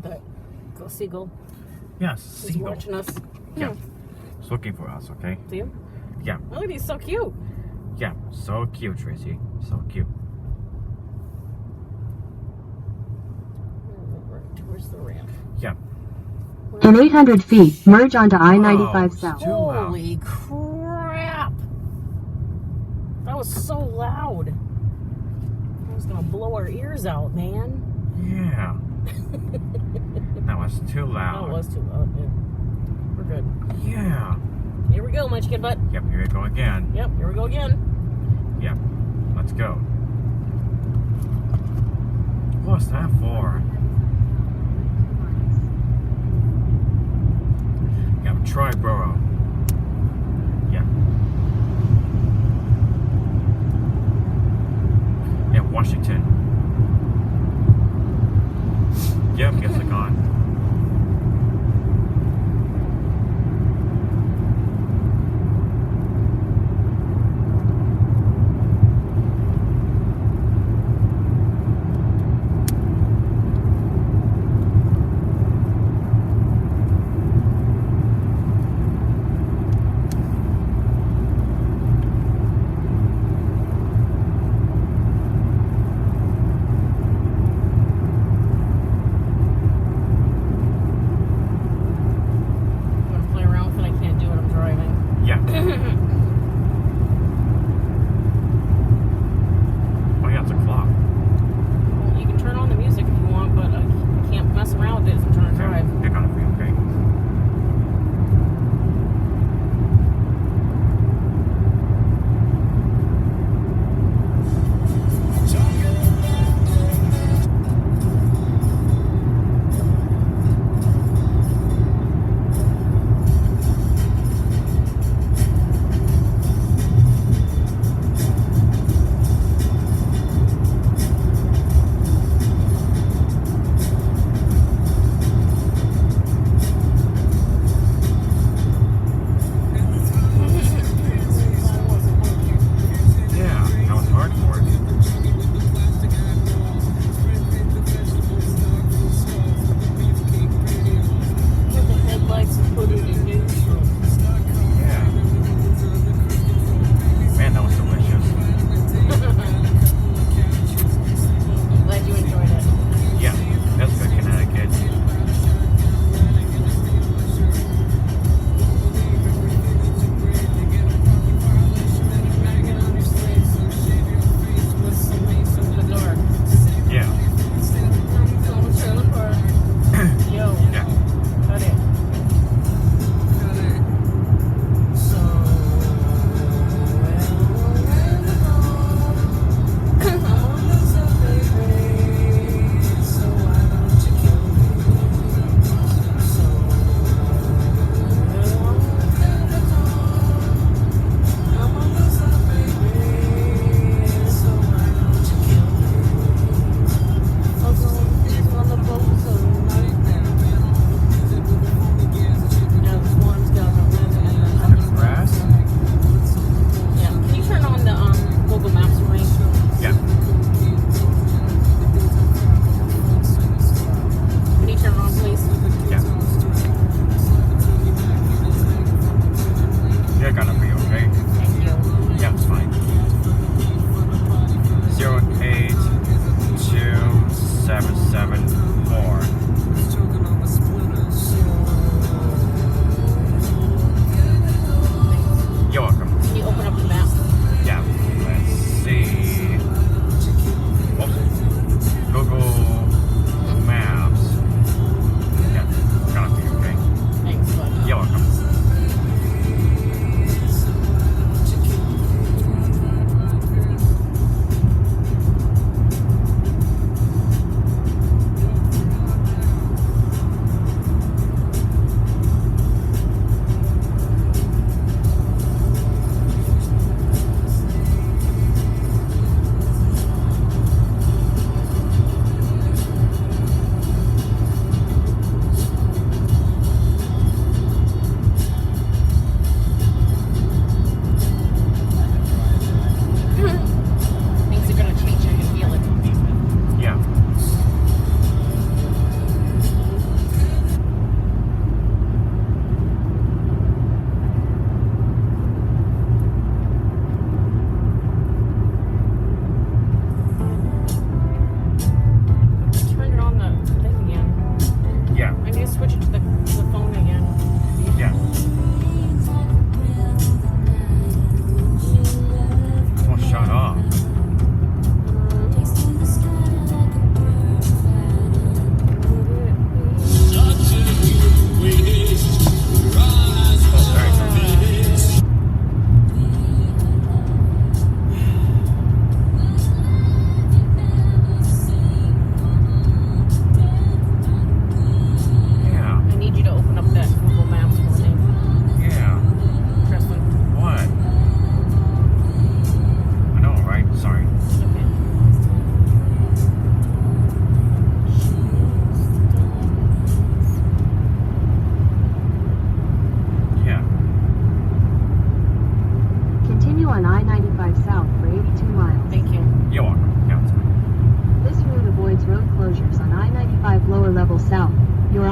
at that seagull. Yes, He's watching us. Yeah. He's looking for us, okay? See him? Yeah. Look at he's so cute. Yeah, so cute, Tracy. So cute. Right towards the ramp. Yeah. In 800 feet, merge onto I-95 South. Holy crap! That was so loud. I was gonna blow our ears out, man. Yeah. That was too loud. That was too loud, dude. We're good. Yeah. Here we go, Munchkin Butt. Yep, here we go again. Yep, here we go again. Yep. Let's go. What's that for? Yeah, Triborough. Yeah. Yeah, Washington. Yep, guess they're gone.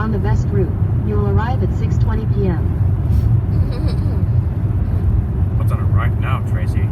on the best route. You will arrive at 6:20 p.m. What's on it right now, Tracy?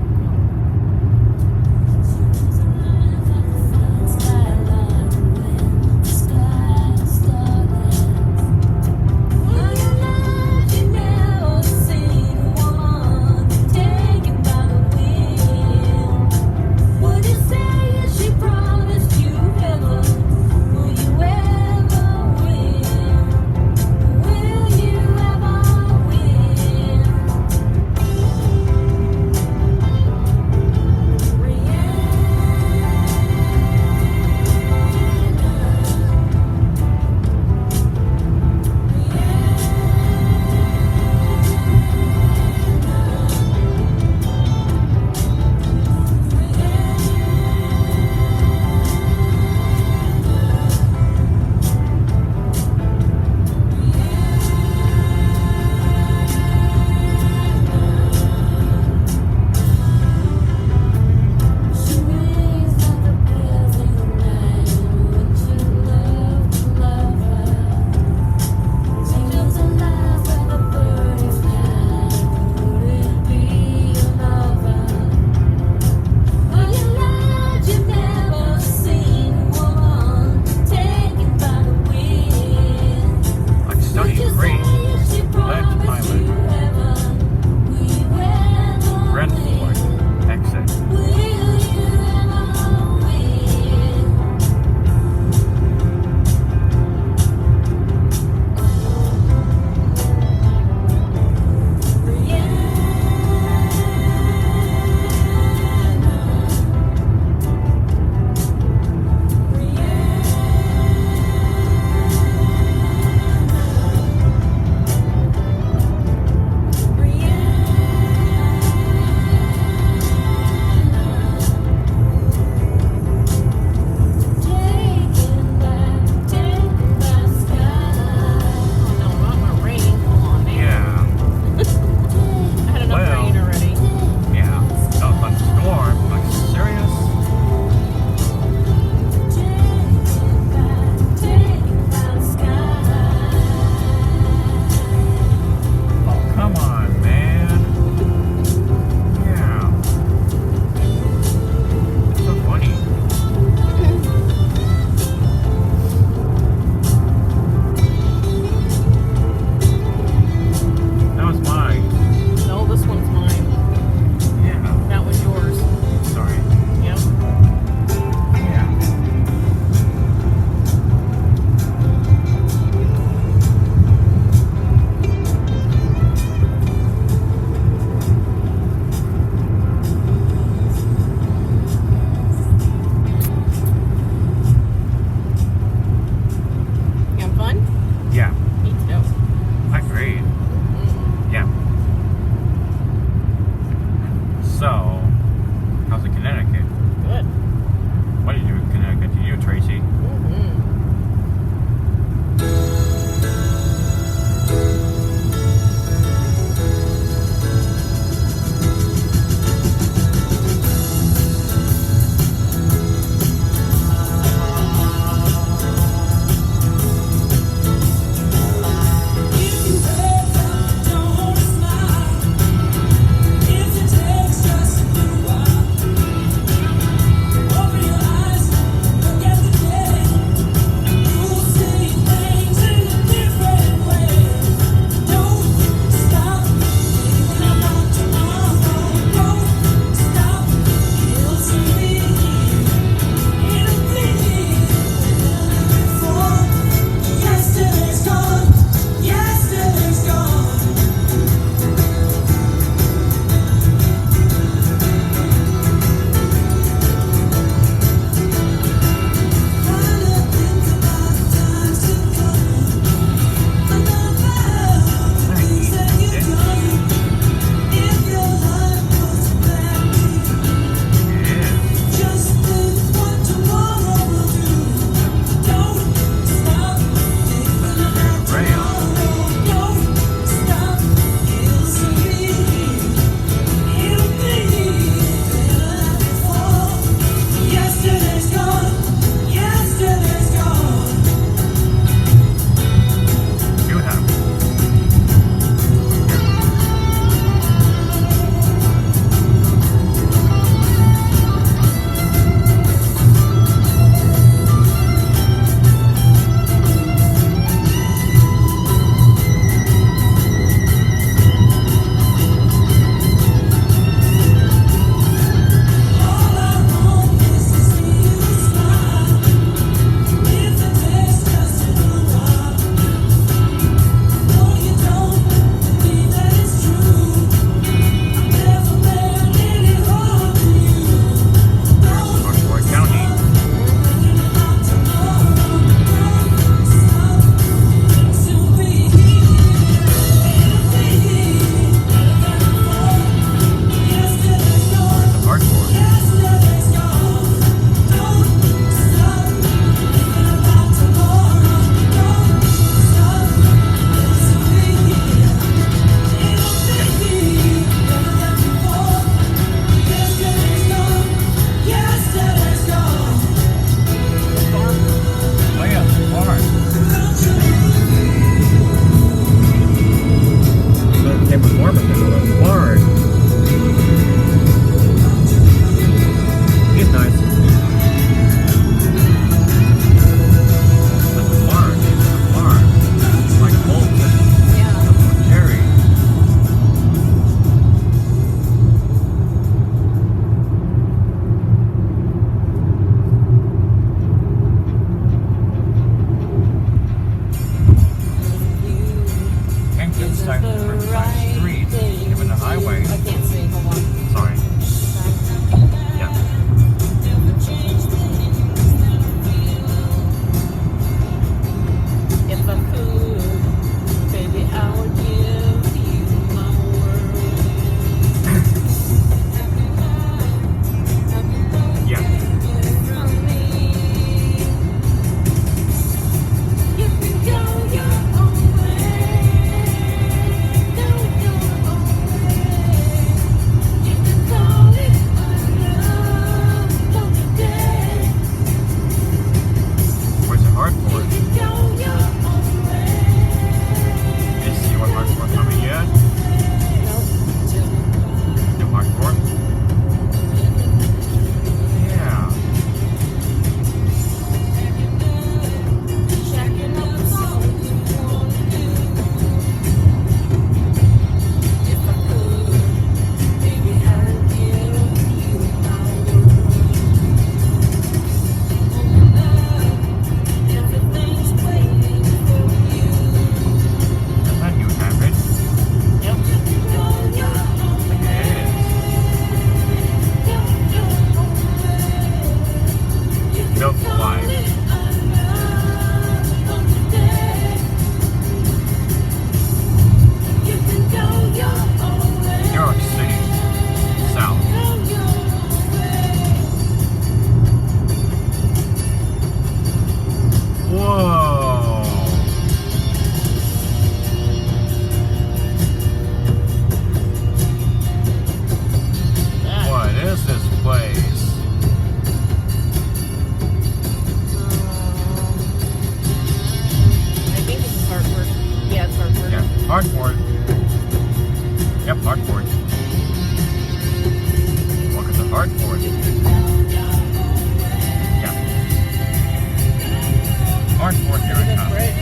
Hardford here Look in at town. this bridge.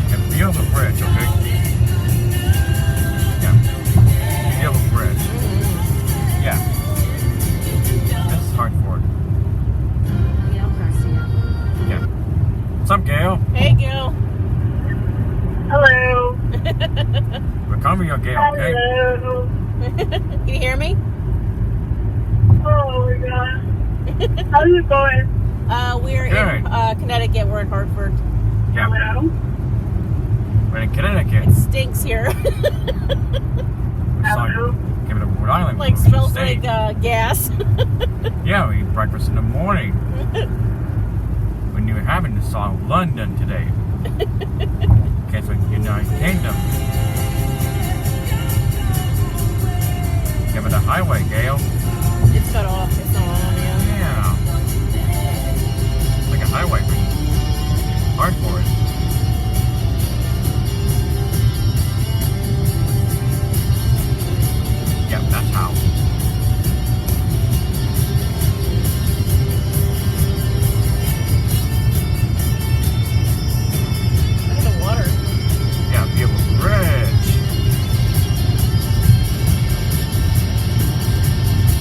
Yeah, beautiful bridge, okay? Yeah. Beautiful bridge. Yeah. This is Hardford. Yeah, I'm gonna see her. Yeah. What's up, Gail? Hey, Gil. Hello. We're calling you Gail, okay? Hello. Can you hear me? Oh my god. How's it going? We're Good. in Connecticut. We're in Hartford. Yeah. Hello. We're in Connecticut. It stinks here. It's like, give it a Rhode Island. Like movie smells state. like gas. Yeah, we eat breakfast in the morning. When you were having to saw London today. Okay, so United Kingdom. Give it a highway, Gail. It's cut off. It's not on yet. Yeah. Like a highway for Hardford. Yep, that's how. Look at the water. Yeah, beautiful bridge.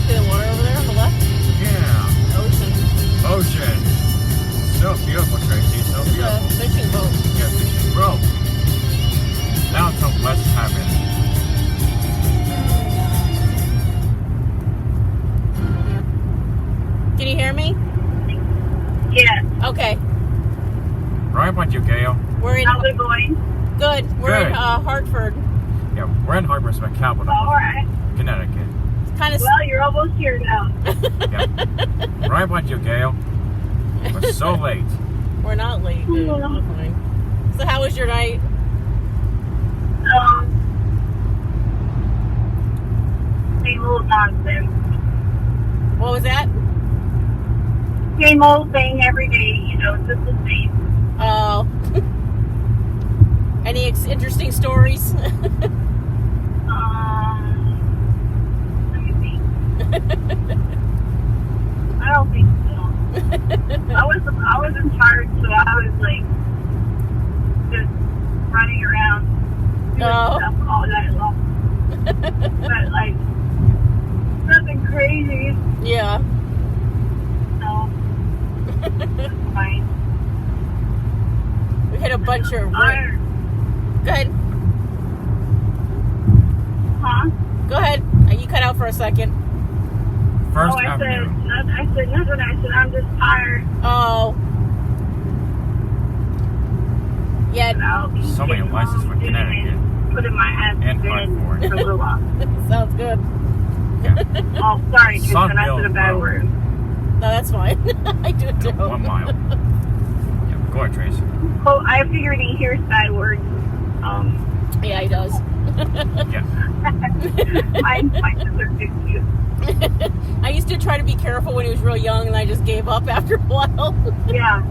See the water over there on the left? Yeah. Ocean. Ocean. So beautiful, Tracy. So It's a beautiful. fishing boat. Yeah, fishing rope. Now until West Haven. Can you hear me? Yes. Okay. Right about you, Gail. We're in. How's it going? Good. We're in Good. Hartford. Yeah, we're in Harbor Smith, Captal, Alright. Connecticut. It's kind of. Well, you're almost here now. Yeah. Right about you, Gail. We're so late. We're not late. Dude. We're fine. So how was your night? Same old nonsense. What was that? Same old thing every day, you know, just the same. Oh. Any interesting stories? Let me see. I don't think so. I was in charge, so I was like just running around doing Oh. stuff all night long. But like nothing crazy. Yeah. So it's fine. We hit a bunch of. Iron. Go ahead. Huh? Go ahead. You cut out for a second. First I said Avenue. nothing. I said nothing. I said I'm just tired. Oh. Yeah. And I'll be So many getting licenses home for soon Connecticut. and putting my ass And to bed Hartford. for a little while. Sounds good. Yeah. Oh, sorry, Tristan. I Sunville said a bad Road. word. No, that's fine. I do it too. 1 mile. Yeah, go ahead, Tracy. Oh, I figured he hears bad words. Yeah, he does. Yeah. My sister too cute. I used to try to be careful when he was real young, and I just gave up after a while. Yeah.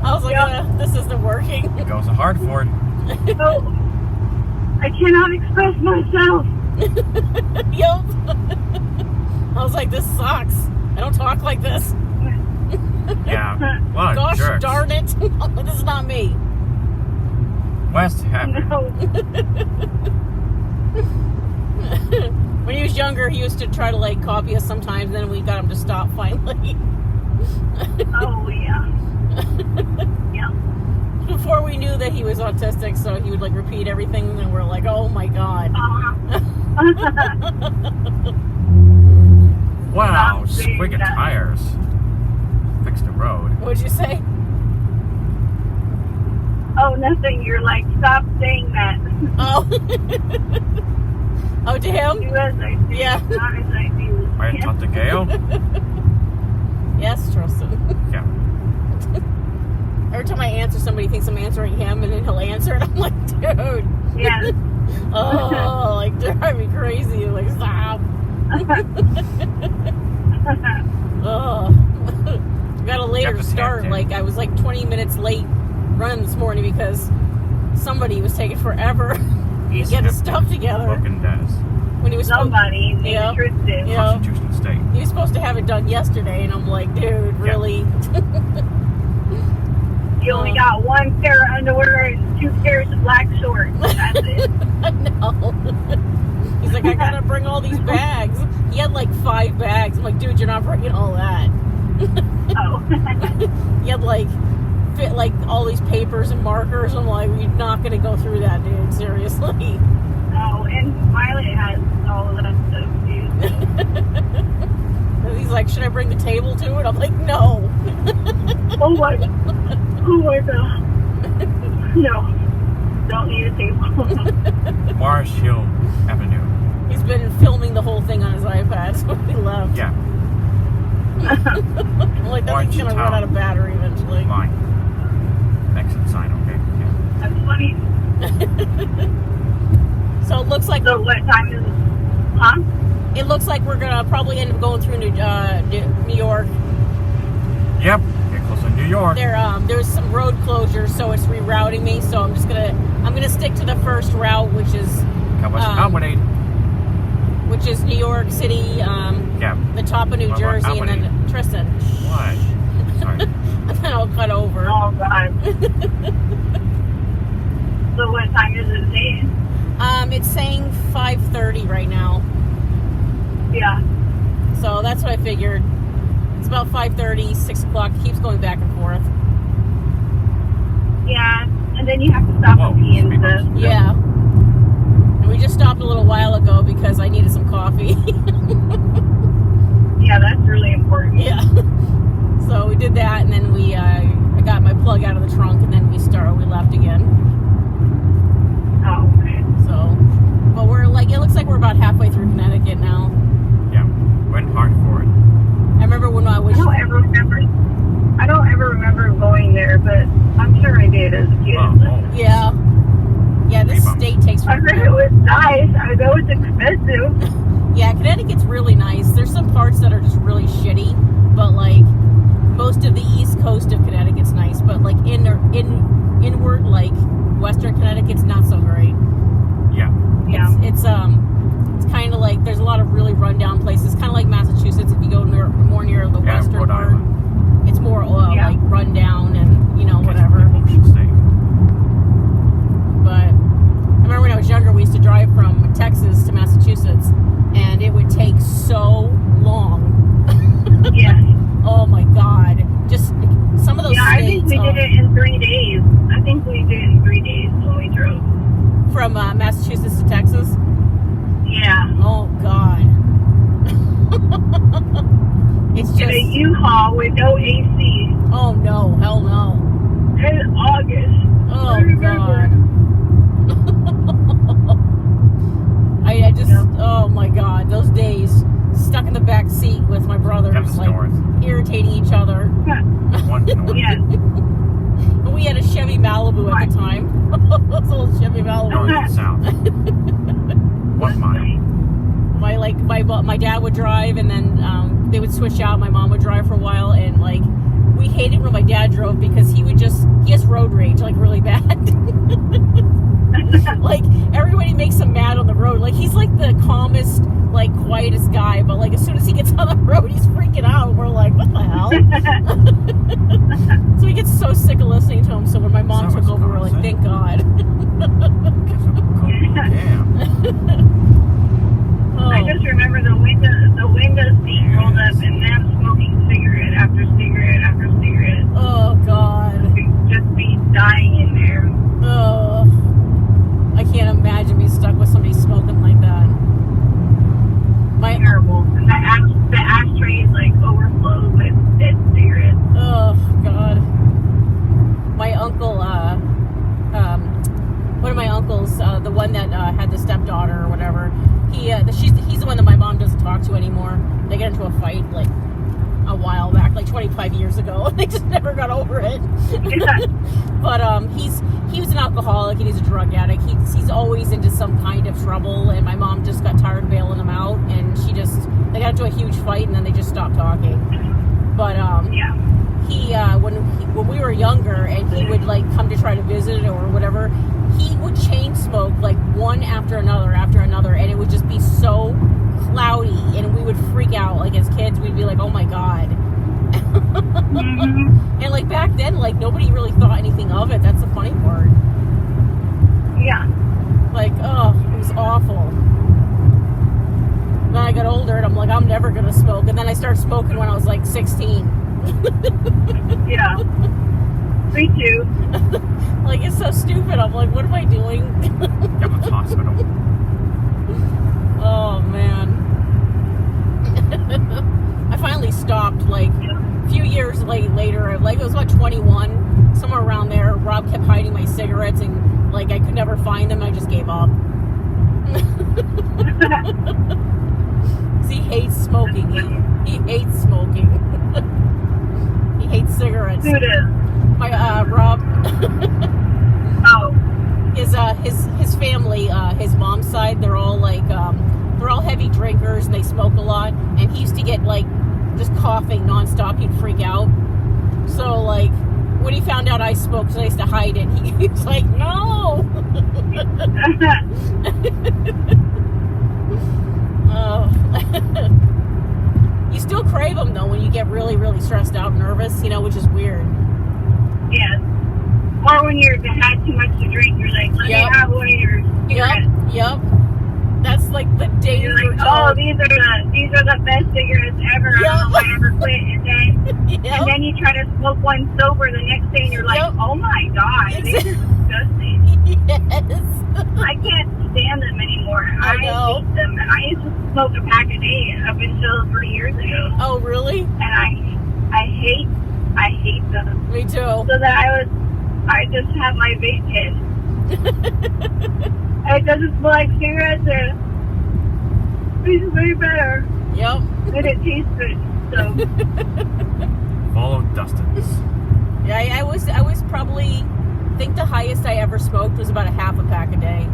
I was like, Yeah. this isn't working. It goes to Hardford. So, I cannot express myself. Yup. I was like, this sucks. I don't talk like this. Yeah. A lot of Gosh jerks. darn it. This is not me. West Haven. No. When he was younger, he used to try to like copy us sometimes, and then we got him to stop finally. Oh, yeah. Yeah. Before we knew that he was autistic, so he would like repeat everything, and we're like, oh my god. Wow, Stop saying squig of that. tires. Fix the road. What'd you say? Oh, nothing. You're like, stop saying that. Oh. Oh, to him? Do as I say, Yeah. not as I do. Right, talk to Gail. Yes, Tristan. Yeah. Every time I answer, somebody thinks I'm answering him, and then he'll answer, and I'm like, dude. Yeah. Oh, like, drive me crazy. Like, stop. Oh. Got a later Kept us start. hacked in. Like, I was like 20 minutes late running this morning because somebody was taking forever to East get his Hampton, stuff together. Broken Desk. When he was supposed, Somebody named Yeah. Tristan. Yeah. Constitution State. he was supposed to have it done yesterday, and I'm like, dude, really? You only got one pair of underwear and 2 pairs of black shorts. That's it. I know. He's like, I gotta bring all these bags. He had like 5 bags. I'm like, dude, you're not bringing all that. Oh. He had like all these papers and markers. I'm like, you're not gonna go through that, dude. Seriously. Oh, and Violet has all of that stuff too. And he's like, should I bring the table to it? I'm like, no. Oh my god. No. Don't need a table. Mars Hill Avenue. He's been filming the whole thing on his iPad, so we left. Yeah. I'm like, that thing's gonna run out of battery eventually. Line. Exit sign, okay? Yeah. That's funny. So it looks like So what time is it? Huh? it looks like we're gonna probably end up going through New York. Yep. Get close to New York. There's some road closures, so it's rerouting me. So I'm gonna stick to the first route, which is which is New York City, Yeah. the top of New Jersey, and then Tristan. What? Sorry. And then I'll cut over. Oh god. So what time is it saying? It's saying 5:30 right now. Yeah. So that's what I figured. It's about 5:30, 6 o'clock. It keeps going back and forth. Yeah. And then you have to stop and pee and stuff. Yeah. And we just stopped a little while ago because I needed some coffee. Yeah, that's really important. Yeah. So we did that, and then I got my plug out of the trunk, and then we left again. Oh, okay. So, but it looks like we're about halfway through Connecticut now. Yeah. We're in Hardford. I remember when I was. I don't ever remember going there, but I'm sure I did as a kid. Yeah. Yeah, this state takes I heard it was nice. I know it's expensive. Yeah, Connecticut's really nice. There's some parts that are just really shitty, but like most of the east coast of Connecticut's nice, but like inward, like western Connecticut's not so great. Yeah. Yeah. It's kind of like there's a lot of really rundown places, kind of like Massachusetts. If you go more near the western Rhode part, Island. it's more like rundown and whatever. Ocean State. But I remember when I was younger, we used to drive from Texas to Massachusetts, and it would take so long. Yeah. Oh my God! Just some of those Yeah, states. I think we did it in 3 days. I think we did it in 3 days when we drove. From Massachusetts to Texas. Yeah. Oh God! It's In a just. U-Haul with no AC. Oh no! Hell no! In August. Oh I remember. God! I just. Oh my God! Those days stuck in the back seat with my brothers, That's like north. irritating each other. One north. Yes. And we had a Chevy Malibu at the time. Those old Chevy Malibu. North and south. 1 mile. My dad would drive, and then they would switch out. My mom would drive for a while, and like we hated when my dad drove because he has road rage, like really bad. Like everybody makes him mad on the road. Like he's like the calmest, like quietest guy, but like as soon as he gets on the road, he's freaking out. We're like, what the hell? So he gets so sick of listening to him. So when my mom took over, we're like, thank God. Yeah. I just remember the windows being rolled up and them smoking cigarette after cigarette after cigarette. Oh God. Just be dying in there. Oh, I can't imagine being stuck with somebody smoking like that. Terrible. And the ashtray is like overflowed with dead cigarettes. Oh God. My uncle, one of my uncles, the one that had the stepdaughter or whatever, he's the one that my mom doesn't talk to anymore. They got into a fight like a while back, like 25 years ago, and they just never got over it. Yeah. But he was an alcoholic and he's a drug addict. He's always into some kind of trouble, and my mom just got tired of bailing him out, and they got into a huge fight, and then they just stopped talking. But Yeah. when we were younger, and he would like come to try to visit or whatever, he would chain smoke like one after another, and it would just be so cloudy, and we would freak out. Like as kids, we'd be like, "Oh my God!" Mm-hmm. And like like back then, like nobody really thought anything of it. That's the funny part. Yeah. Like, oh, it was awful. Then I got older and I'm like, I'm never gonna smoke. And then I started smoking when I was like 16. Yeah. Me too. Like, it's so stupid. I'm like, what am I doing? Devil's Hospital. Oh, man. I finally stopped, like, a few years later. Like, it was about 21, somewhere around there. Rob kept hiding my cigarettes, and, like, I could never find them. I just gave up. He hates smoking. He hates smoking. He hates cigarettes. Who does? My, Rob. Oh. His family, his mom's side, they're all like, they're all heavy drinkers and they smoke a lot. And he used to get like just coughing nonstop. He'd freak out. So like when he found out I smoked, so I used to hide it. He was like, no. You still crave them though when you get really, really stressed out and nervous, you know, which is weird. Yes. Or when you've had too much to drink, you're like, let me have one of your cigarettes. Yep. That's like the danger You're like, zone. these are the best cigarettes ever. I don't know if I ever quit. And then you try to smoke one sober the next day, and you're like, oh my god, these are disgusting. Yes. I can't stand them anymore. I know. hate them. And I used to smoke a pack a day up until 3 years ago. Oh, really? And I hate them. Me too. So that I just have my vape pen. It doesn't smell like cigarettes, and it's way better. Yep. And it tastes good. So Follow Dustin's. Yeah, I was probably, I think the highest I ever smoked was about a half a pack a day.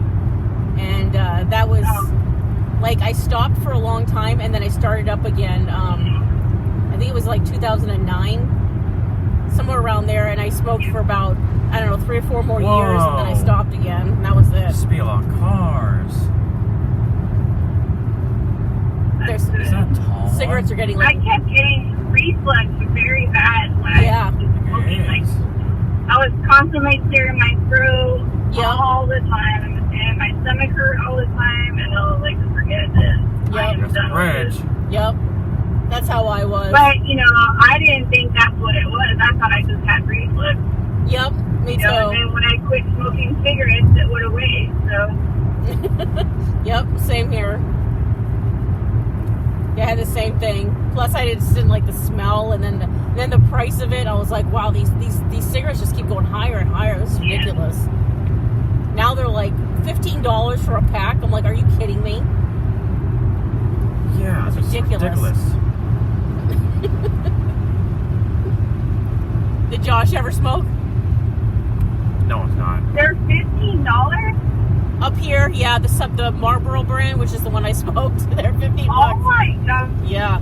And that was, like, I stopped for a long time, and then I started up again. I think it was like 2009, somewhere around there, and I smoked for about, I don't know, 3 or 4 more years, and then I stopped again, and that was it. Spiel on cars. There's, Is that tall? cigarettes are getting I like, kept getting reflux very bad when I was smoking. Like, I was constantly clearing my throat all the time, and my stomach hurt all the time, and I was like, forget this. I'm Just done with this. Yep. That's how I was. But, you know, I didn't think that's what it was. I thought I just had reflux. Yep, me You know, and too. then when I quit smoking cigarettes, it went away. So, Yep, same here. Yeah, I had the same thing. Plus, I just didn't like the smell, and then the price of it. I was like, wow, these cigarettes just keep going higher and higher. This is ridiculous. Now they're like $15 for a pack. I'm like, are you kidding me? Yeah, It's ridiculous. Did Josh ever smoke? No, it's not. they're $15? Up here, yeah, the Marlboro brand, which is the one I smoked. They're $15. Oh my god. Yeah.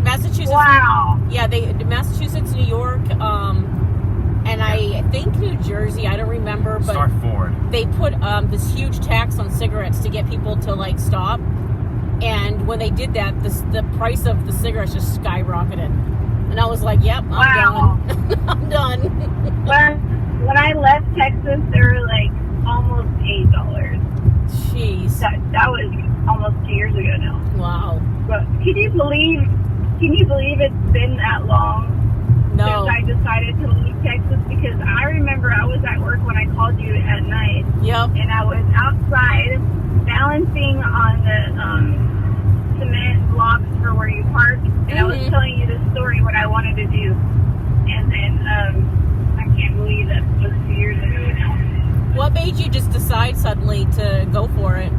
Massachusetts. Wow. Yeah, Massachusetts, New York, and I think New Jersey. I don't remember, but Start forward. they put this huge tax on cigarettes to get people to like stop. And when they did that, the price of the cigarettes just skyrocketed. And I was like, "Yep, I'm done. I'm done." When I left Texas, they were like almost $8. Jeez. That was almost 2 years ago now. Wow. But can you believe it's been that long No. since I decided to leave Texas? Because I remember I was at work when I called you at night, Yep. and I was outside balancing on the cement blocks for where you park, and I was telling you the story what I wanted to do, and then I can't believe that was 2 years ago now. What made you just decide suddenly to go for it?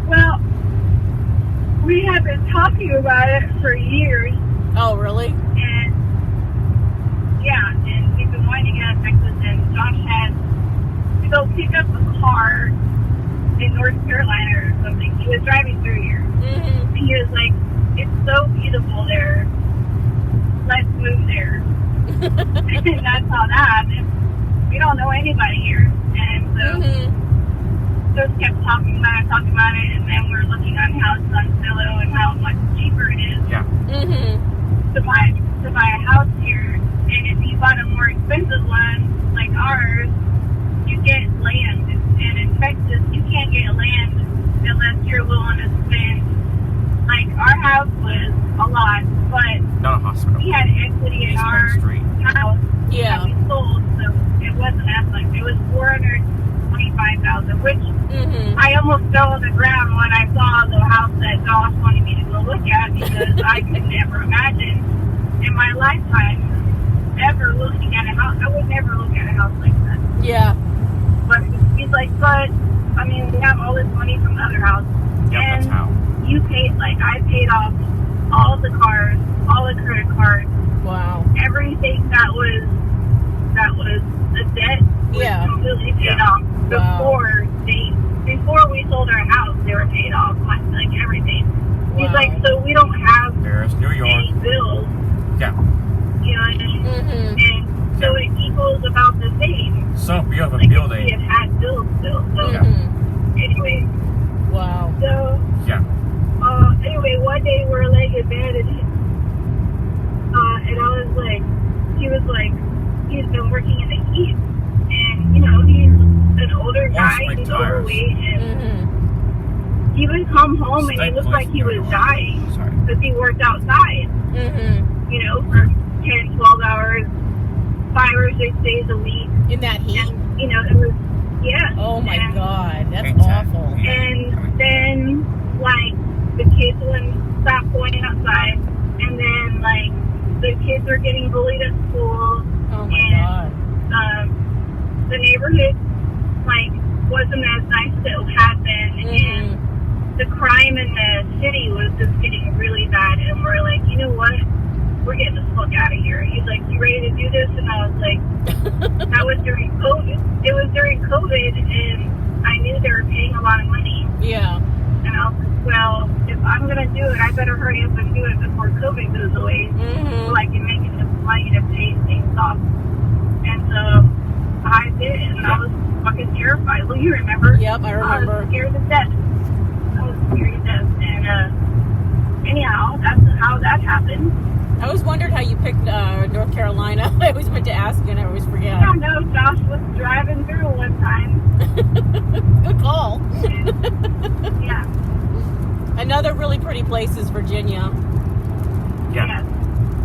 Well, we have been talking about it for years, Oh, really? and yeah, and we've been wanting to get out of Texas, and Josh had to go pick up a car in North Carolina or something. He was driving through here, Mm-hmm. and he was like, "It's so beautiful there. Let's move there." And that's how that happened. We don't know anybody here, and so just kept talking about it, and then we're looking on houses on Zillow and how much cheaper it is. Yeah. Mm-hmm. street. house Yeah. that we sold, so it wasn't as much. It was $425,000, which I almost fell on the ground when I saw the house that Josh wanted me to go look at, because I could never imagine in my lifetime ever looking at a house. I would never look at a house like that. Yeah. But he's like, but I mean, we have all this money from the other house, Yeah, and that's how. you paid, like, I paid off all the cars, all the credit cards, Wow. everything that was the debt was Yeah. completely paid Yeah. off Wow. before we sold our house. They were paid off, like everything. He's Wow. like, so we don't have There's New York. any bills, Yeah. you know, and so it equals about the same. So beautiful Like, if we building. had bills still. So Yeah. anyway, Wow. so Yeah. anyway, one day we're laying in bed, and I was like, he was like, he's been working in the heat, and you know, he's an older guy, spike he's tires. overweight, and he would come home and he looked like he was dying Sorry. because he worked outside, you know, for 10, 12 hours, 5 or 6 days a week, In that heat? and you know, it was, yeah. Oh my and, God. That's Exactly. awful. Yeah. And then, like, the kids wouldn't stop going outside. And then, like, the kids were getting bullied at school. Oh my and, God. the neighborhood, like, wasn't as nice as it had been. And the crime in the city was just getting really bad. And we're like, you know what? We're getting the fuck out of here. He's like, you ready to do this? And I was like, that was during COVID. It was during COVID, and I knew they were paying a lot of money. Yeah. And I was like, well, if I'm going to do it, I better hurry up and do it before COVID goes away, so I can make enough money to pay things off. And so I did, and I was fucking terrified. Well, you remember? Yep, I remember. I was scared to death. And anyhow, that's how that happened. I always wondered how you picked North Carolina. I always meant to ask you, and I always forget. I don't know. Josh was driving through one time. Good call. And, yeah. Another really pretty place is Virginia. Yeah.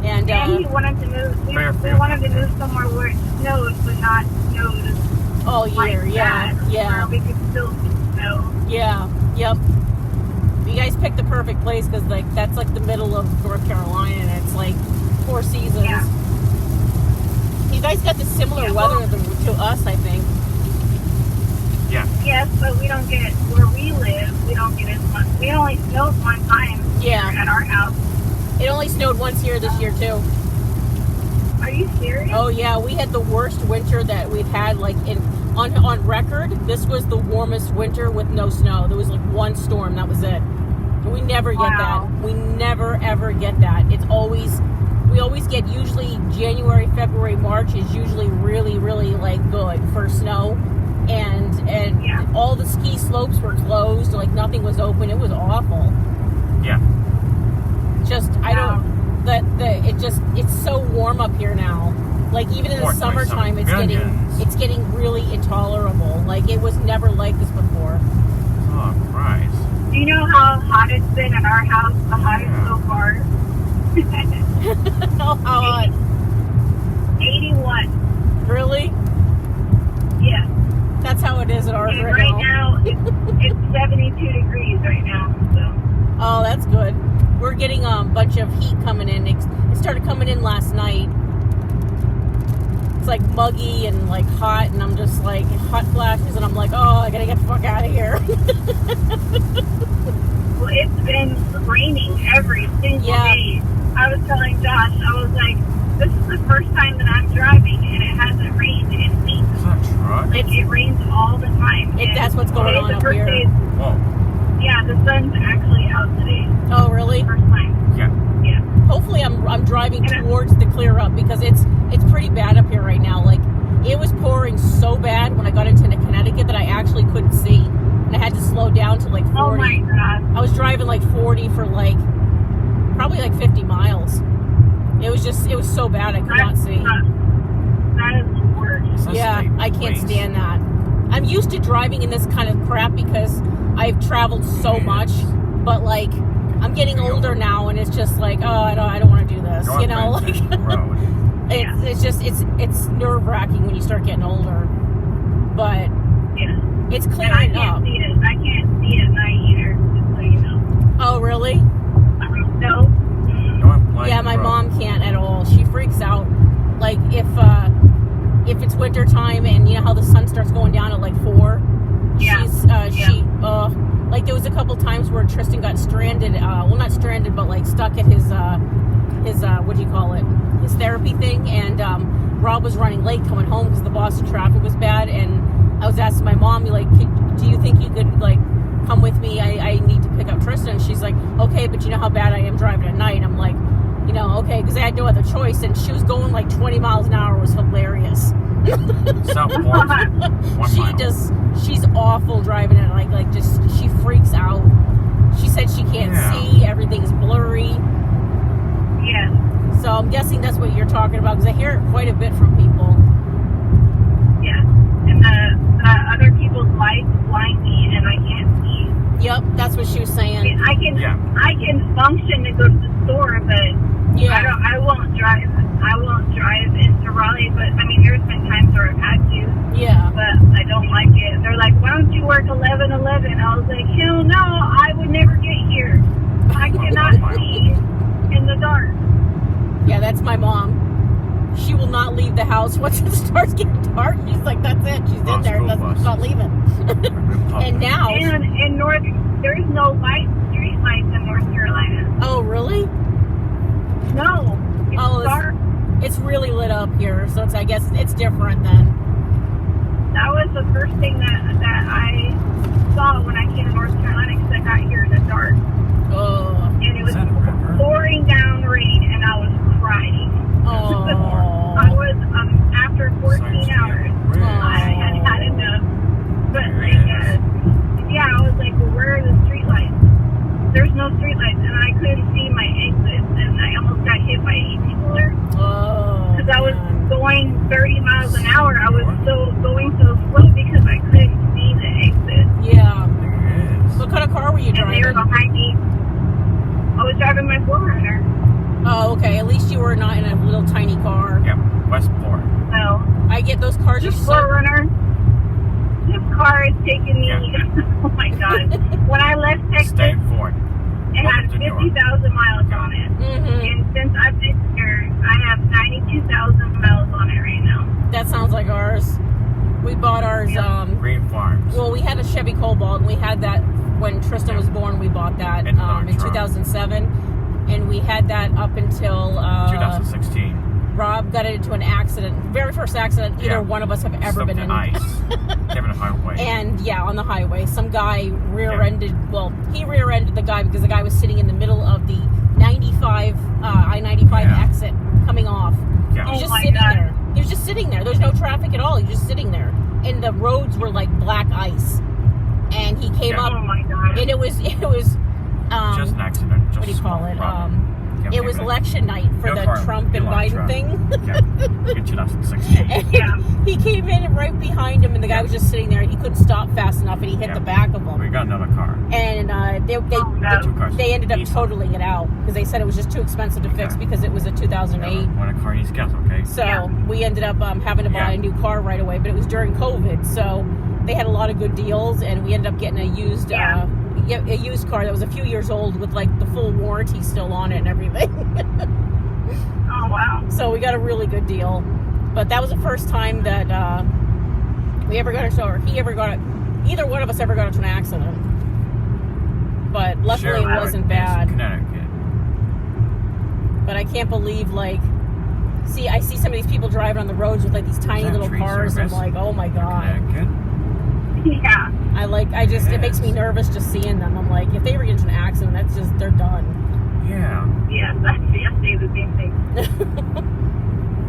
And And he wanted to move. We wanted to move somewhere where it snowed, but not snowed all like year. Yeah. that, Yeah. where we could still see snow. Yeah. Yep. You guys picked the perfect place because, like, that's like the middle of North Carolina, and it's like 4 seasons. Yeah. You guys got the similar weather to us, I think. Yeah. Yes, but we don't get where we live. We don't get as much. We only snowed one time Yeah. here at our house. It only snowed once here this year too. Are you serious? Oh yeah, we had the worst winter that we've had, like, on record. This was the warmest winter with no snow. There was like one storm, that was it. And we never get that. We never ever get that. We always get, usually January, February, March is usually really, really like good for snow. And all the ski slopes were closed, like nothing was open. It was awful. Yeah. It's so warm up here now. Like, even in the summertime, it's getting really intolerable. Like, it was never like this before. Oh, Christ. Do you know how hot it's been at our house? The hottest so far. How hot? 81. Really? Yeah. That's how it is at ours And right now. it's 72 degrees right now. So. Oh, that's good. We're getting a bunch of heat coming in. It started coming in last night. It's like muggy and like hot, and I'm just like hot flashes, and I'm like, oh, I gotta get the fuck out of here. Well, it's been raining every single day. I was telling Josh, I was like, this is the first time that I'm driving, and it hasn't rained in weeks. Is that a truck? Like, it rains all the time. That's what's going on up here. Whoa. Yeah, the sun's actually out today. Oh, really? First time. Yeah. Yeah. Hopefully I'm driving towards the clear up, because it's pretty bad up here right now. Like, it was pouring so bad when I got into Connecticut that I actually couldn't see, and I had to slow down to like 40. Oh my God. I was driving like 40 for like probably like 50 miles. It was so bad I could not see. That is the worst. Yeah, I can't stand that. I'm used to driving in this kind of crap because I've traveled so much, but like, I'm getting older now, and it's just like, oh, I don't want to do this, you know? Like, it's nerve wracking when you start getting older, but Yeah. it's And I clearing can't up. see it. I can't see at night either, just so you know. Oh, really? No. Don't blame Yeah, my Rhode. mom can't at all. She freaks out. Like if it's winter time and you know how the sun starts going down at like 4. Yeah. Like there was a couple times where Tristan got stranded. Well, not stranded, but like stuck at his what do you call it? His therapy thing. And Rob was running late coming home because the Boston traffic was bad. And I was asking my mom, like, do you think you could like come with me? I need to pick up Tristan. And she's like, okay, but you know how bad I am driving at night. I'm like, you know, okay, because I had no other choice. And she was going like 20 miles an hour. It was hilarious. Southport, 1 mile. She's awful driving it. Like just she freaks out. She said she can't Yeah. see. Everything's blurry. Yeah. So I'm guessing that's what you're talking about because I hear it quite a bit from people. Yeah. And the other people's lights blind me, and I can't see. Yep, that's what she was I mean, saying. I can function to go to the store, but Yeah. I won't drive. I won't drive into Raleigh. But I mean, there's been times where I've had to, Yeah. but I don't like it. They're like, why don't you work 11:11? I was like, hell no, I would never get here. I cannot see in the dark. Yeah, that's my mom. She will not leave the house once it starts getting dark. She's like, that's it. She's in there. School That's bus. not leaving. And now, And in North, there's no street lights in North Carolina. oh really? No, it's Oh, dark. It's really lit up here, so I guess it's different then. That was the first thing that I saw when I came to North Carolina because I got here in the dark. Oh, And it was Is that a river? pouring down rain, and I was crying. oh. I was, after 14 hours, I had had enough. But, yeah, I was like, well, where are the streetlights? There's no streetlights, and I couldn't see my exits, and I almost got hit by a 18-wheeler. Oh. Because I was man. going 30 miles an hour. I was going so slow because I couldn't see the exit. Yeah. There it is. What kind of car were you And they were driving? behind me. I was driving my 4Runner. Oh, okay. At least you were not in a little tiny car. Yep, Westport. No. I get those cars are This so. 4Runner, this car is taking me, Yeah. oh my God. When I left Texas, Stay Ford. it had Welcome to New York. 50,000 miles on it. Mm-hmm. And since I've been here, I have 92,000 miles on it right now. That sounds like ours. We bought ours. Yeah. Green Farms. Well, we had a Chevy Cobalt, and we had that when Tristan was born. We bought that And our in truck. 2007, and we had that up until 2016. Rob got into an accident. Very first accident either Yeah. one of us have ever Slipped been to in. ice. Given a highway. And yeah, on the highway, some guy rear-ended. Well, he rear-ended the guy because the guy was sitting in the middle of the 95 I-95 Yeah. exit coming off. Yeah. He was Oh just my sitting God. there. He was just sitting there. There's no traffic at all. He was just sitting there, and the roads were like black ice. And he came Yeah. up, Oh my God. and it was Just an accident. Just what do you call small it? problem. Can't It was believe election night for Your the car, Trump and Elon Biden Trump. thing. Yeah. In 2016. And Yeah. he came in right behind him, and the guy was just sitting there. He couldn't stop fast enough, and he hit Yeah. the back of We him. got another car. And Oh, no. Two cars. they ended up Easy. totaling it out because they said it was just too expensive to fix Okay. because it was a 2008. When a car needs gas, okay? So Yeah. we ended up having to buy Yeah. a new car right away, but it was during COVID, so they had a lot of good deals, and we ended up getting a used car that was a few years old with like the full warranty still on it and everything. Oh, wow. So we got a really good deal. But that was the first time that we ever got into, or either one of us ever got into an accident. But luckily Sherwood it wasn't is bad. Connecticut. But I can't believe, like, I see some of these people driving on the roads with like these tiny Is that little tree cars, and I'm service? like, oh my God. Connecticut. Yeah. It makes me nervous just seeing them. I'm like, if they ever get into an accident, they're done. Yeah. Yeah, I say the same thing.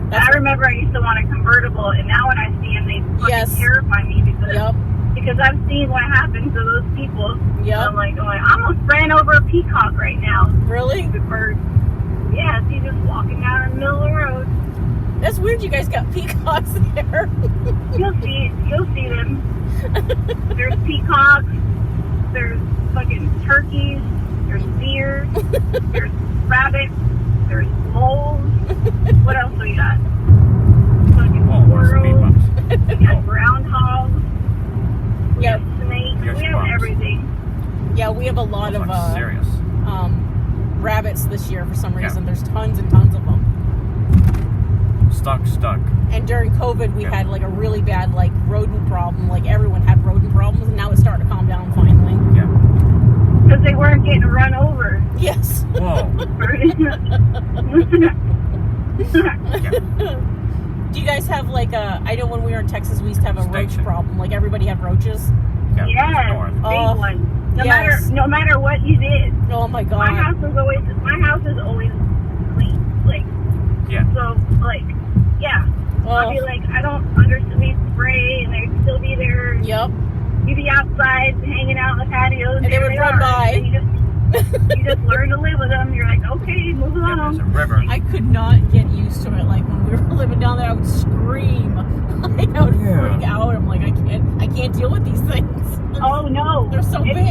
That's I remember I used to want a convertible, and now when I see them, they fucking Yes. terrify me Yep. because I've seen what happens to those people. Yep. I'm like, I almost ran over a peacock right now. Really? The bird. Yeah, he's just walking down in the middle of the road. That's weird you guys got peacocks there. You'll see them. There's peacocks. There's fucking turkeys. There's deer. There's rabbits. There's moles. What else we got? Fucking Oh, speed squirrels. bumps. We got groundhogs. We Yep. got snakes. Yes, We have bumps. everything. Yeah, we have a lot Those of are serious. rabbits this year for some Yeah. reason. There's tons and tons of them. Stuck. And during COVID, we Yeah. had like a really bad like rodent problem. Like everyone had rodent problems, and now it's starting to calm down finally. Yeah. Because they weren't getting run over. Yes. Whoa. Do you guys have like a? I know when we were in Texas, we used to have a roach Station. problem. Like everybody had roaches. Yeah. Yes, North. big Oh, one. yes. No matter what you did. Oh my god. My house is always clean. Like, Yeah. so, like, yeah. I'll be Oh, like, I don't understand, we spray, and they'd still be there. yep. You'd be outside, hanging out on the patio, And they there would run are. by. And you just learn to live with them. You're like, okay, move Yeah, there's a along. river. I could not get used to it. Like when we were living down there, I would scream. Like I would Yeah. freak out. I'm like, I can't deal with these things. Oh, no. They're so it's big.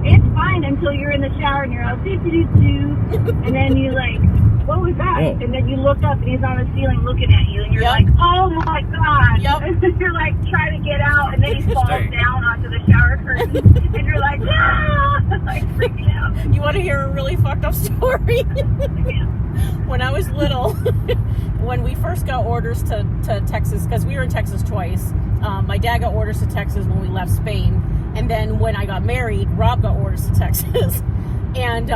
It's fine until you're in the shower and you're like, doo-doo-doo-doo. And then you like, what was that? Whoa. And then you look up and he's on the ceiling looking at you and you're Yep. like, oh my god. Yep. And then you're like trying to get out and then he falls Stay. down onto the shower curtain and you're like, ah! Like freaking out. You want to hear a really fucked up story? Yeah. When I was little, when we first got orders to Texas, because we were in Texas twice. My dad got orders to Texas when we left Spain, and then when I got married, Rob got orders to Texas. And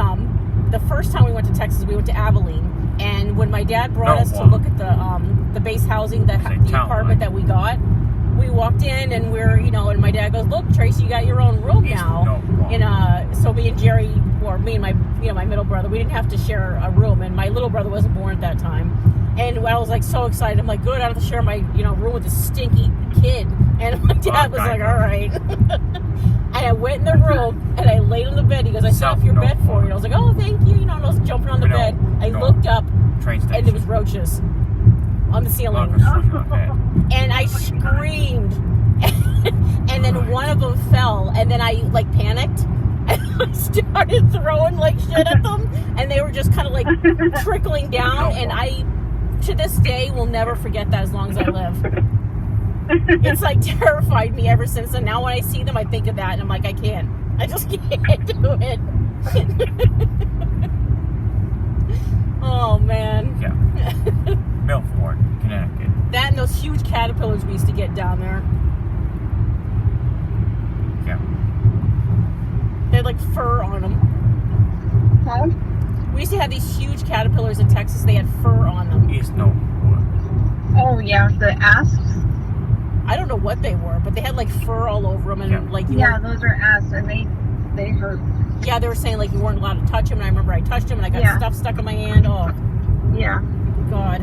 the first time we went to Texas, we went to Abilene. And when my dad brought us to wow. look at the base housing, the Same town, apartment right? that we got, we walked in and we're, and my dad goes, "Look, Tracy, you got your own room now." No, wow. And so me and Jerry, or me and my my middle brother, we didn't have to share a room, and my little brother wasn't born at that time. And I was like so excited. I'm like, good, I don't have to share my room with this stinky kid. And my dad was like, all right. And I went in the room and I laid on the bed. He goes, I set up your bed for you. And I was like, oh, thank you. And I was jumping on the bed. I looked up Train station. and there was roaches on the ceiling. And I screamed. And then one of them fell. And then I like panicked. And I started throwing like shit at them. And they were just kind of like trickling down. And I, to this day, will never forget that as long as I live. It's like terrified me ever since. And now when I see them, I think of that. And I'm like, I can't. I just can't do it. Oh, man. Yeah. Milford, Connecticut. That and those huge caterpillars we used to get down there. Yeah. They had like fur on them. Huh? We used to have these huge caterpillars in Texas. They had fur on them. East no. Oh, yeah, the asps. I don't know what they were, but they had like fur all over them. And Yeah. like, Yeah, those are asps, and they hurt. yeah, they were saying like you weren't allowed to touch them. And I remember I touched them and I got Yeah. stuff stuck in my hand. Oh, Yeah. God.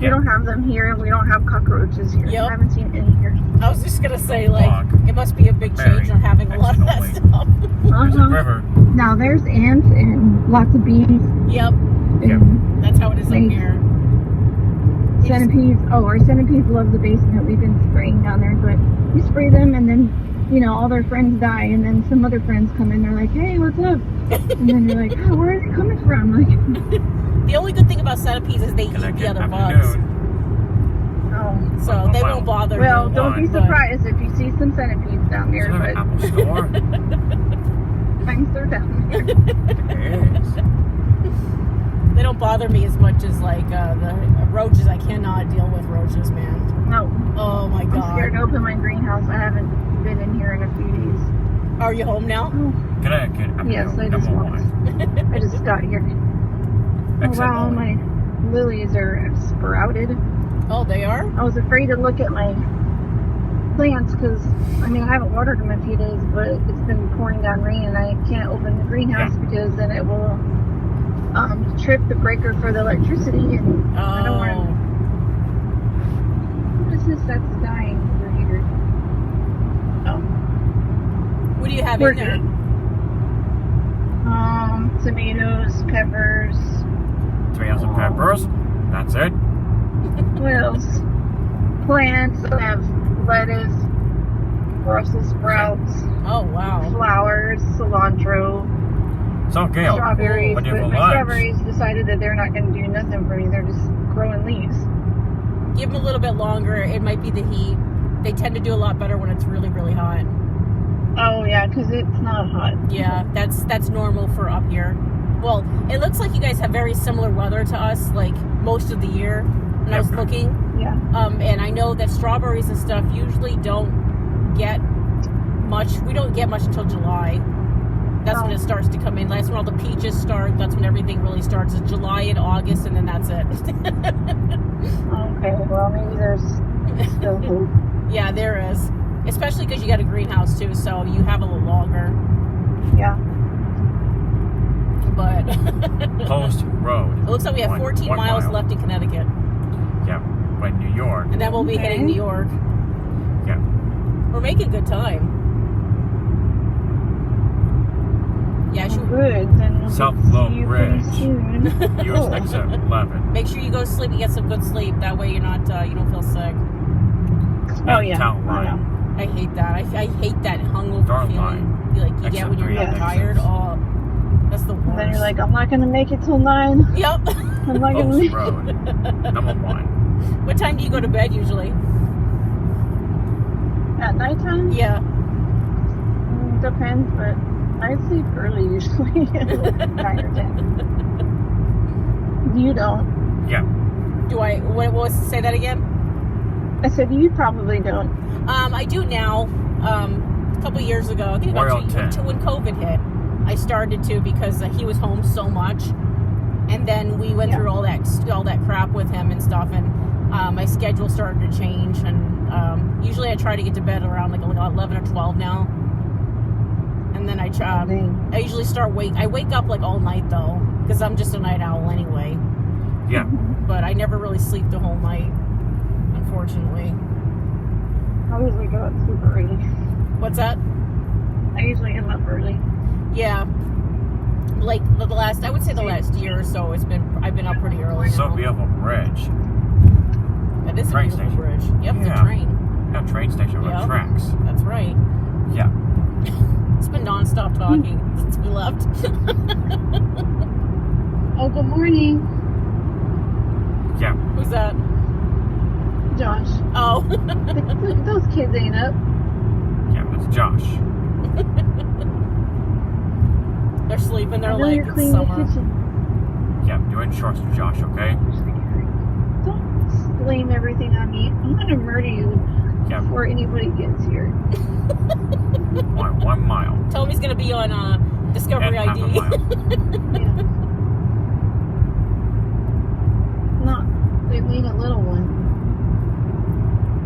We don't have them here, and we don't have cockroaches here. Yep. I haven't seen any here. I was just going to say, like, Log. it must be a big change Berry. on having a lot of that Excellent. stuff. There's a river. Now there's ants and lots of bees Yep, Yeah. and that's how it is up Snakes. here. You just- centipedes. Oh, our centipedes love the basement. We've been spraying down there, but we spray them and then, all their friends die, and then some other friends come in. They're like, "Hey, what's up?" And then you're like, "Oh, where are they coming from?" Like, The only good thing about centipedes is they eat the Connecticut other bugs. afternoon. oh, So they won't bother well, you. don't be but- surprised if you see some centipedes down Is there, there an but Apple store? sometimes they're down there. There is. They don't bother me as much as like the roaches. I cannot deal with roaches, man. No, Oh my I'm scared God. to open my greenhouse. I haven't been in here in a few days. Are you home now? Connecticut afternoon. Yes, I just number walked. one. I just got here. Oh, Exit wow, only. my lilies are sprouted. Oh, they are? I was afraid to look at my plants because, I haven't watered them in a few days, but it's been pouring down rain and I can't open the greenhouse because then it will trip the breaker for the electricity, and I don't want Oh. to. What is this that's dying over here? Oh, What do you have we're in there? good. Tomatoes, peppers. 3,000 peppers. That's it. What else? Plants. I have lettuce, Brussels sprouts, Oh, wow. flowers, cilantro, So, Gail, strawberries. what do you But have my for lunch? strawberries decided that they're not going to do nothing for me. They're just growing leaves. Give them a little bit longer. It might be the heat. They tend to do a lot better when it's really, really hot. Oh yeah, because it's not hot. Yeah, that's normal for up here. Well, it looks like you guys have very similar weather to us, like most of the year. When I was looking, Yeah. and I know that strawberries and stuff usually don't get much. We don't get much until July. That's when it starts to come in. That's when all the peaches start. That's when everything really starts. It's July and August, and then that's it. Okay, well maybe there's still hope. Yeah, there is. Especially because you got a greenhouse too, so you have a little longer. Yeah. But Post Road. it looks like we have 14 miles left in Connecticut. Yeah, right, New York. And then we'll be hitting New York. Yeah. We're making good time. Yeah, Good. Then we'll South see Low you Bridge. pretty soon. US exit 11. make sure you go to sleep and get some good sleep. That way you're not, you don't feel sick. Oh yeah. Town I know. line. I hate that. I hate that hungover Dark feeling. line. Like you get Exit when you're 3 not and tired. exit. Oh, that's the worst. And then you're like, I'm not gonna make it till 9. yep. I'm not gonna Post make it. Road. Number 1. What time do you go to bed usually? At nighttime? Yeah. Depends, but I sleep early usually. 9 or 10. You don't. Yeah. Do I? What was say that again? I said you probably don't. I do now. A couple years ago, I think about Royal 10. when COVID hit, I started to because he was home so much, and then we went through all that crap with him and stuff, and my schedule started to change, and usually I try to get to bed around like 11 or 12 now, and then I usually I wake up like all night though, because I'm just a night owl anyway. Yeah. But I never really sleep the whole night, unfortunately. I usually go up super early. What's that? I usually am up early. Yeah. Like the last year or so, I've been up pretty early. So now. beautiful bridge. That is a Train beautiful station. bridge. Yep, Yeah. the train. Yeah, train station with Yep. tracks. That's right. Yeah. It's been nonstop talking since we left. Oh, good morning, Yeah. Who's that? Josh. Oh. Look, those kids ain't up. Yeah, that's Josh. They're sleeping. They're I know like, you're it's cleaning the summer. kitchen. Yeah, doing shorts to Josh, okay? Don't blame everything on me. I'm gonna murder you Yeah. before anybody gets here. 1 mile. Tell him he's going to be on Discovery And half a ID. mile. Yeah. Not, they mean a little one.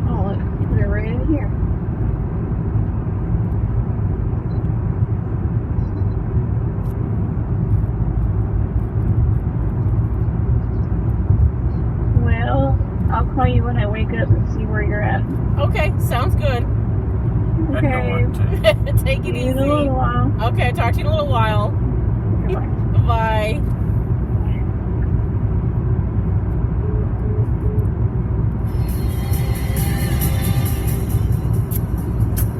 Oh, look, put it right in here. Well, I'll call you when I wake up and see where you're at. Okay, sounds good. Okay. Take it See you in a easy. little while. Okay, talk to you in a little while. Goodbye. Bye.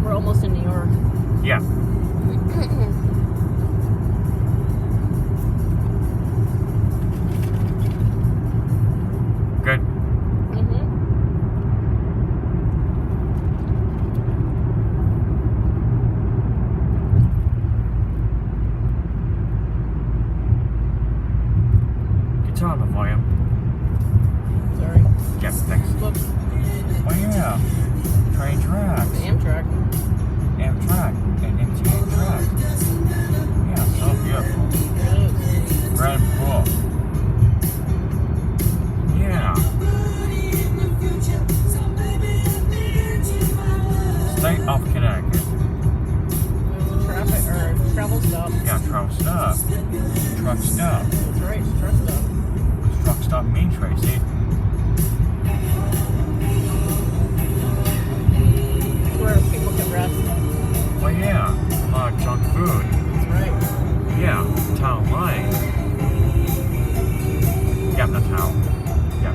We're almost in New York. Yeah. Good. Guitar volume. Sorry. Yeah, thanks. Whoops. Oh yeah. Train tracks. The Amtrak. Amtrak and MTA tracks. Yeah, so beautiful. There it is. Red Bull. Yeah. State of Connecticut. There's a traffic or travel stop. Yeah, travel stop. Truck stop. That's right, it's a truck stop. What's truck stop mean, Tracy? It's where people can rest. Well, yeah. A lot of junk food. That's right. Yeah. Town line. Yeah, the town. Yeah.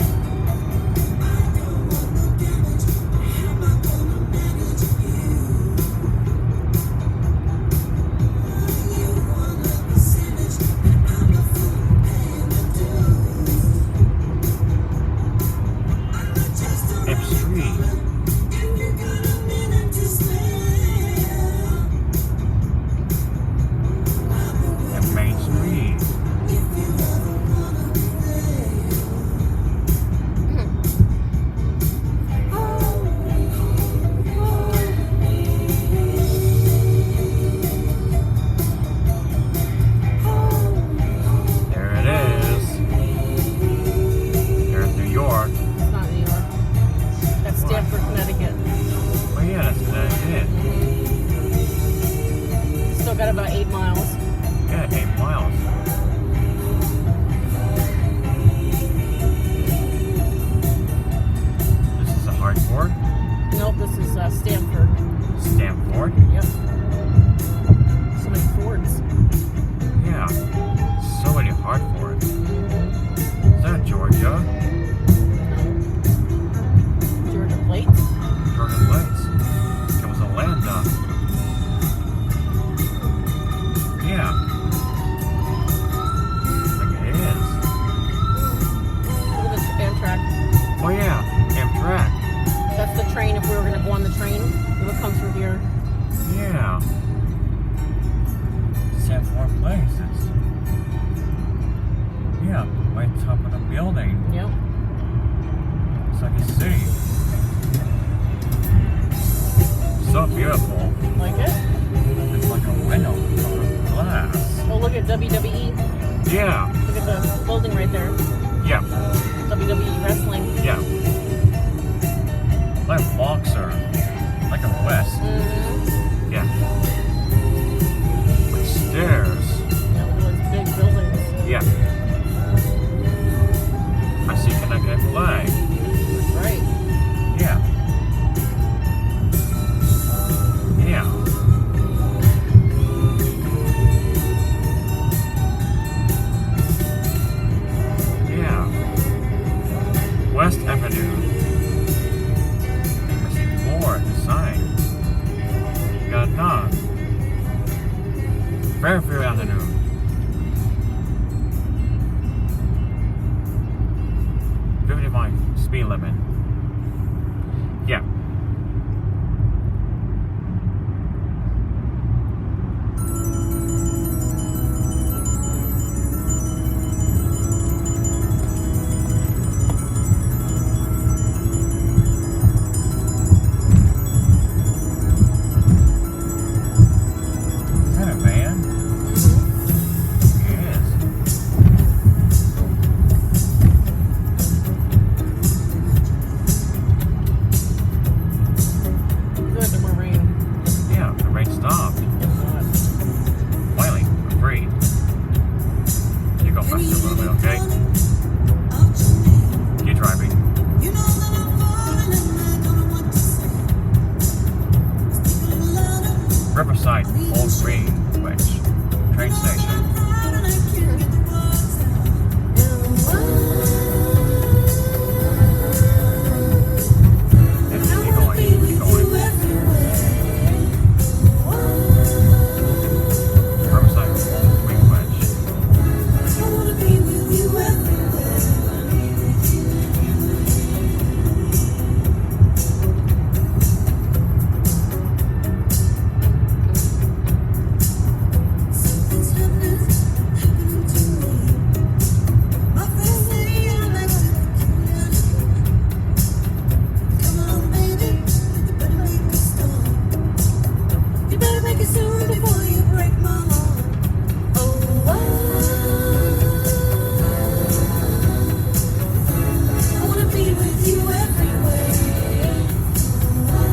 Way top of the building. Yep. It's like a city. So beautiful. Like it? It's like a window of glass. Oh, look at WWE. Yeah. Look at the building right there. Yeah. WWE wrestling. Yeah. Like a boxer. Like a West. Mm-hmm. Yeah. With stairs. Yeah, look at those big buildings. Yeah. I see Connecticut flag. That's right. Yeah. Yeah. Yeah. West Avenue. I see more at the sign. You got a dog. Fairfield Avenue. Speed limit. Yeah. Is that a van? It is. Good, the more rain. Yeah, the rain stopped. Finally, I'm free. You go faster a little bit, okay? Keep driving. Riverside, Old Greenwich, train station. Yeah, keep going, keep going. Riverside, Old Greenwich.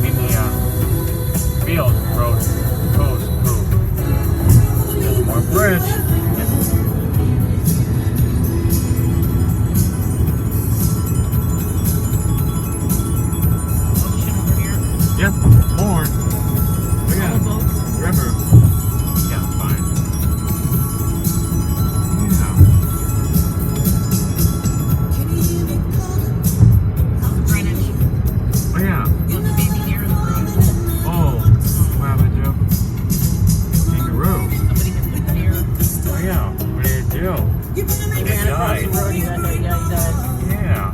In the field, road goes through. There's more bridge. Ocean over here. Yeah, more. Oh, yeah. All the boats. River. Yeah, it's fine. Yeah. Greenwich. Oh, yeah. Look, the baby deer in the road. Oh, what happened to kangaroo? Somebody hit the deer. Oh, yeah. What did it do? He ran across the road. He got hit. Yeah, he died. Yeah.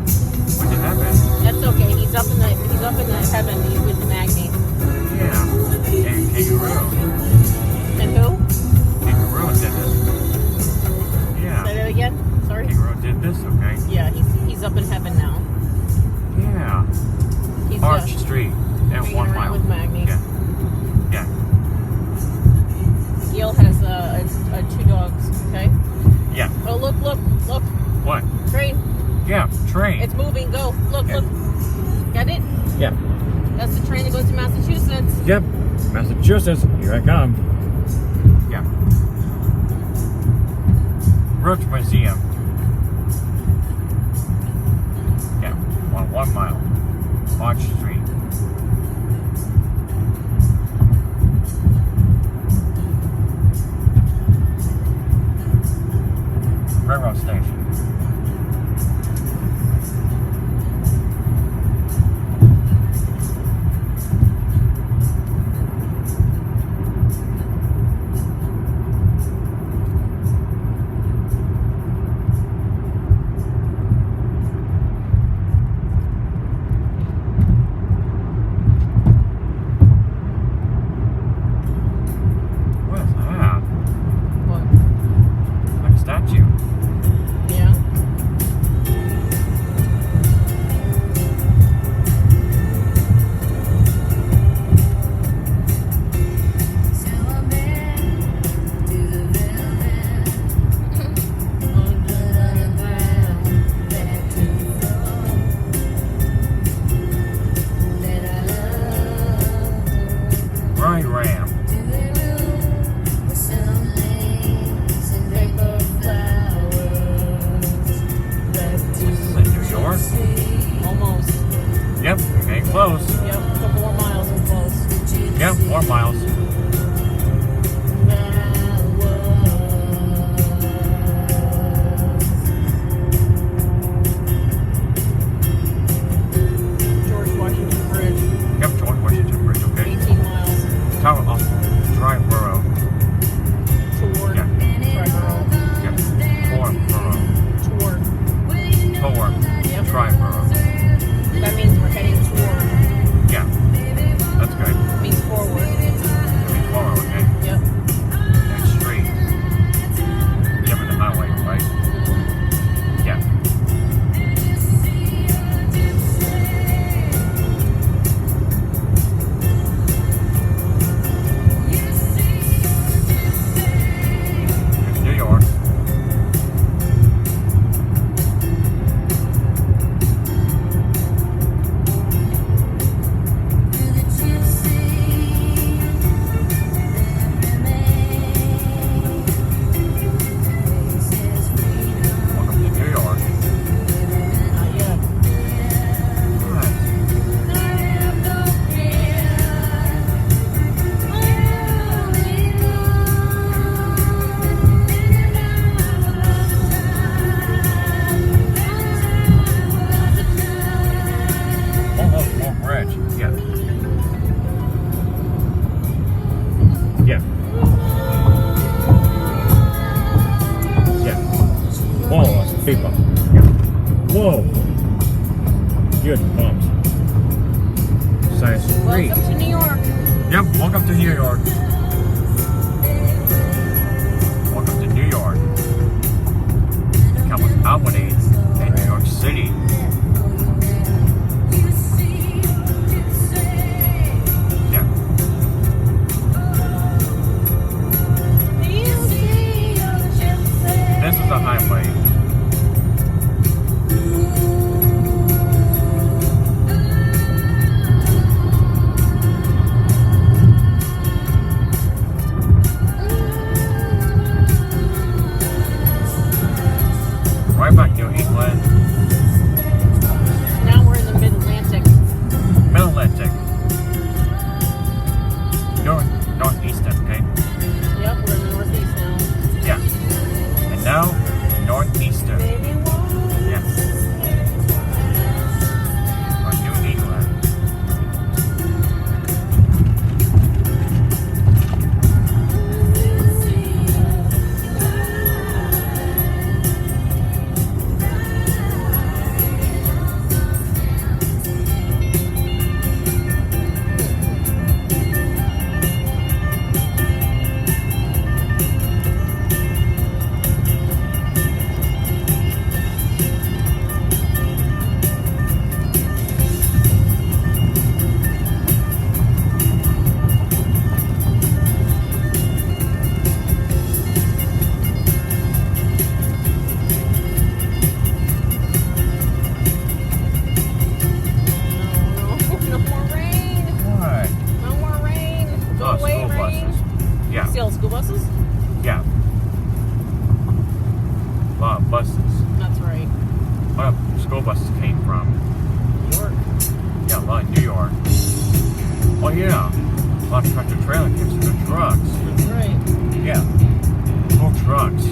What did happen? That's okay. He's up in the heaven. He's with the Magni. Yeah. And kangaroo. And who? Kangaroo did this. Yeah. Say that again. Sorry. Kangaroo did this, okay? Yeah, he's up in heaven now. Yeah. He's Arch Street. And hanging 1 around mile. with Magni. Yeah. Yeah. Gail has two dogs. Okay. Yeah. Oh, look. What? Train. Yeah. Train. It's moving. Go. Look. Yeah. Look. Got it? Yeah. That's the train that goes to Massachusetts. Yep. Massachusetts. Here I come. Yeah. Rhode Museum. Yeah. 1 mile. Arch Street. Railroad station. What is that? What? Like a statue. Yeah. close. Yep, a couple more miles and close. Yep, 4 miles. George Washington Bridge, Yep, George Washington Bridge, okay. 18 miles Tower off Triborough. toward Yeah. Triborough. Yep, Torborough. Toward. Yep, Triborough. That means we're heading toward. Yeah, that's good. It means forward. I mean, forward, okay. Yep. Next street. Yep, in the highway, right? Yeah. Here's New York. Welcome to New York. Not yet. Alright. Almost more bridge. Yeah. Yeah. Yeah. Whoa, that's a speed bump. Yeah. Whoa. Good bumps. Science Street. Welcome to New York. Yep, welcome to New York. Welcome to New York. Campbell's Albany in New York City. Yeah. This is a highway. Right back New England, Now we're in the Mid-Atlantic. Middle Atlantic. Northeastern, okay? Yep, we're in the Northeast now. Yeah. And now, Northeastern. Yeah. Or New England. No more rain. What? No more rain. Go Oh, away, school rain. buses. Yeah. See all the school buses? Yeah. A lot of buses. That's right. A lot of school buses came from. New York. Yeah, a lot in New York. Oh yeah. A lot of tractor trailer came from the trucks. That's right. Yeah. Full trucks.